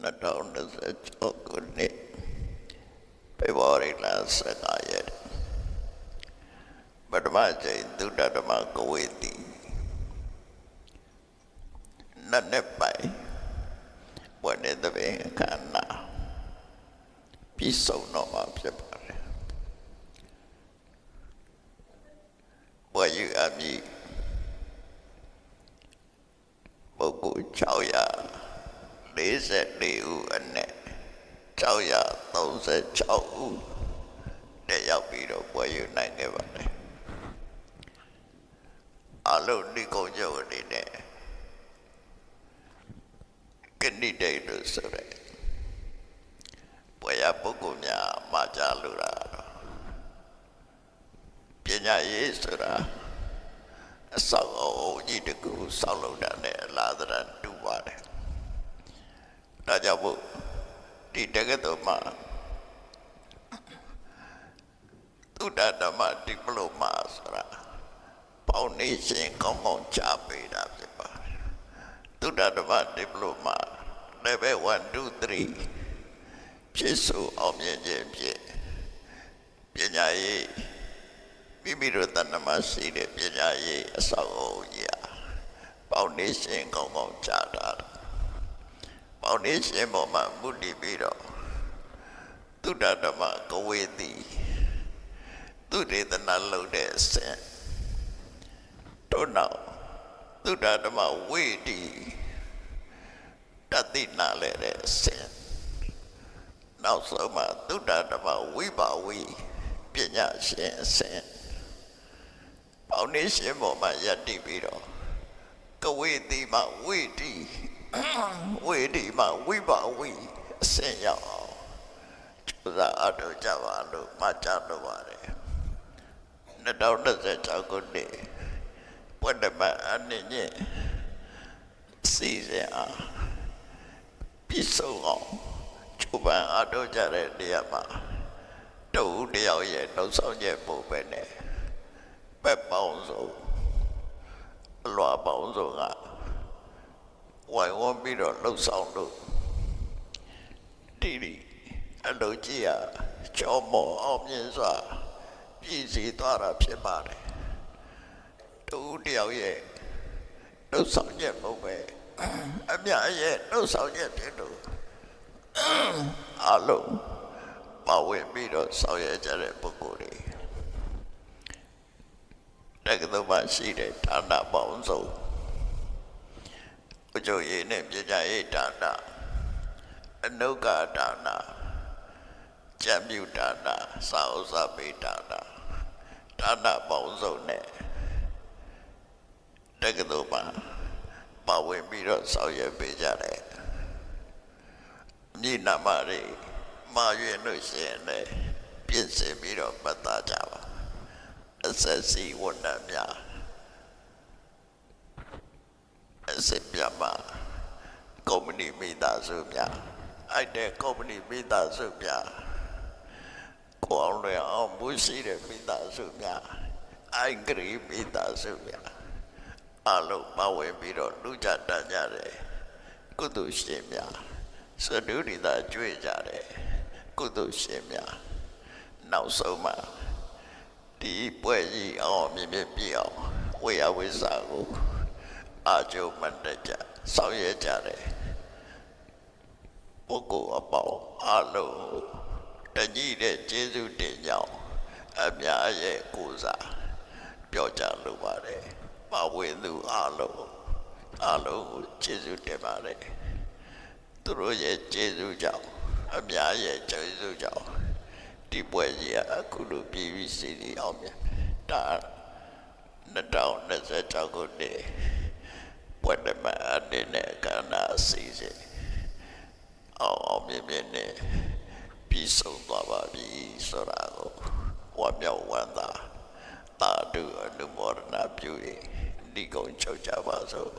2016 ခုနှစ်ဖေဖော်ဝါရီလ15 ရက်ပထမကျိန်သုဒ္ဓဓမ္မကဝေတိနတ်နဲ့ပိုင်ဘဝနဲ့တပင်ခန္ဓာပြီးဆုံးတော့မှာဖြစ်ပါတယ်ဘဝယူအမည်ပုဂ္ဂိုလ်644ဦးအနက်636ဦးတဲ့ရောက်ပြီးတော့ဘဝယူနိုင်ခဲ့ပါတယ်အလုံးဒီကုန်းချုပ်အနေနဲ့ကဏိတေလို့ဆိုရဲဘဝရပုဂ္ဂိုလ်များမှာကြလို့တာပညာရေးဆိုတာအဆောက်အဦကြီးတကူဆောက်လုပ်တာနဲ့အလားတူတူပါတယ်ဒါကြောင့်မို့ဒီတက္ကသိုလ်မှာသုဒ္ဓဓမ္မဒီပလိုမာဆိုတာပေါင်းနေရှင်ကောင်းကောင်းချပေးတာဖြစ်ပါတယ်သုဒ္ဓဓမ္မဒီပလိုမာ level 1 2 3ဖြစ်ဆိုအောင်မြင်ခြင်းဖြင့်ပညာရေးမိမိတို့တဏ္ဍမှာရှိတဲ့ပညာရေးအဆောက်အဦကြီးပေါင်းနေရှင်ကောင်းကောင်းချတာပေါင်းနေရှင်ပေါ်မှာမူတည်ပြီးတော့သုဒ္ဓဓမ္မကဝေတိသူဒေသနာလုပ်တဲ့အစဉ်တို့နောက်သုဒ္ဓဓမ္မဝေတိတတိနာလဲတဲ့အစဉ်နောက်ဆုံးမှာသုဒ္ဓဓမ္မဝိပါဝိပညာရှင်အစဉ်ပေါင်းနေရှင်ပေါ်မှာယက်တည်ပြီးတော့ကဝေတိမှာဝေတိဝေတိမှာဝိပါဝိအစဉ်ရောက်အောင်ကျူစာအထောက်ကြပါလို့မှတ်ကြလို့ပါတယ်2026ခုနှစ်ပွင့်တမအနေနဲ့စီစဉ်အားပြီးဆုံးအောင်ကျူပန်အထောက်ကြတဲ့နေရာမှာတူတယောက်ရဲ့နှုတ်ဆောင်ချက်ပုံပဲနဲ့ပက်ပေါင်းစုံအလွာပေါင်းစုံကဝိုင်ဝန်းပြီးတော့လှုပ်ဆောင်လို့ဒီအလုပ်ကြီးရကြောမောအောင်မြင်စွာပြည့်စည်သွားတာဖြစ်ပါတယ်တူတယောက်ရဲ့လှုပ်ဆောင်ချက်ပုံပဲအမြတ်ရဲ့လှုပ်ဆောင်ချက်ဖြစ်လို့အလုံးပါဝင်ပြီးတော့ဆောင်ရွက်ကြတဲ့ပုဂ္ဂိုလ်တွေတက္ကသိုလ်မှာရှိတဲ့ဌာနပေါင်းစုံအကျိုးရေးနဲ့ပညာရေးဌာနအနုကဌာနကျမ်းပြုဌာနစာအုပ်စာပေဌာနပေါင်းစုံနဲ့တက္ကသိုလ်မှာပါဝင်ပြီးတော့ဆောင်ရွက်ပေးကြတယ်မြေနာမတွေမာရွင်လို့ရှိရင်လည်းပြင်ဆင်ပြီးတော့ပတ်သားကြပါအဆက်စီဝန်ထမ်းများအစစ်ပြမကုမ္ပဏီမိသားစုများအဲ့တဲ့ကုမ္ပဏီမိသားစုများကိုအောင်လွယ်အောင်မှုရှိတဲ့မိသားစုများအိုင်ဂရီမိသားစုများအလုံးမဝင်ပြီးတော့လူကြတတ်ကြတယ်ကုသိုလ်ရှင်များစဒုရိတာကြွေကြတယ်ကုသိုလ်ရှင်များနောက်ဆုံးမှာဒီပွဲကြီးအောင်မြင်မြင်ပြအောင်ဝေယဝိစာကိုအာကျုံမတကြဆောင်ရွက်ကြတယ်ပုဂ္ဂိုလ်အပေါင်းအလုံးတကြီးတဲ့ကျေးဇူးတင်ကြောင်းအများရဲ့ကိုးစားပြောကြလိုပါတယ်ပါဝင်သူအလုံးကိုကျေးဇူးတင်ပါတယ်သူတို့ရဲ့ကျေးဇူးကြောင့်အများရဲ့ကျေးဇူးကြောင့်ဒီပွဲကြီးအခုလိုပြည်ပြီးစီစီအောင်မြင်ဒါ2026ခုနှစ်ပွဲတမအနေနဲ့ကဏ္ဍအစီအစဉ်အောင်မြင်မြင်နဲ့ပြီးဆုံးသွားပါပြီဆိုတာကိုဝမ်းမြောက်ဝမ်းသာတာဓုအနုမောဒနာပြုရင်ဒီကုန်းချုပ်ကြပါစို့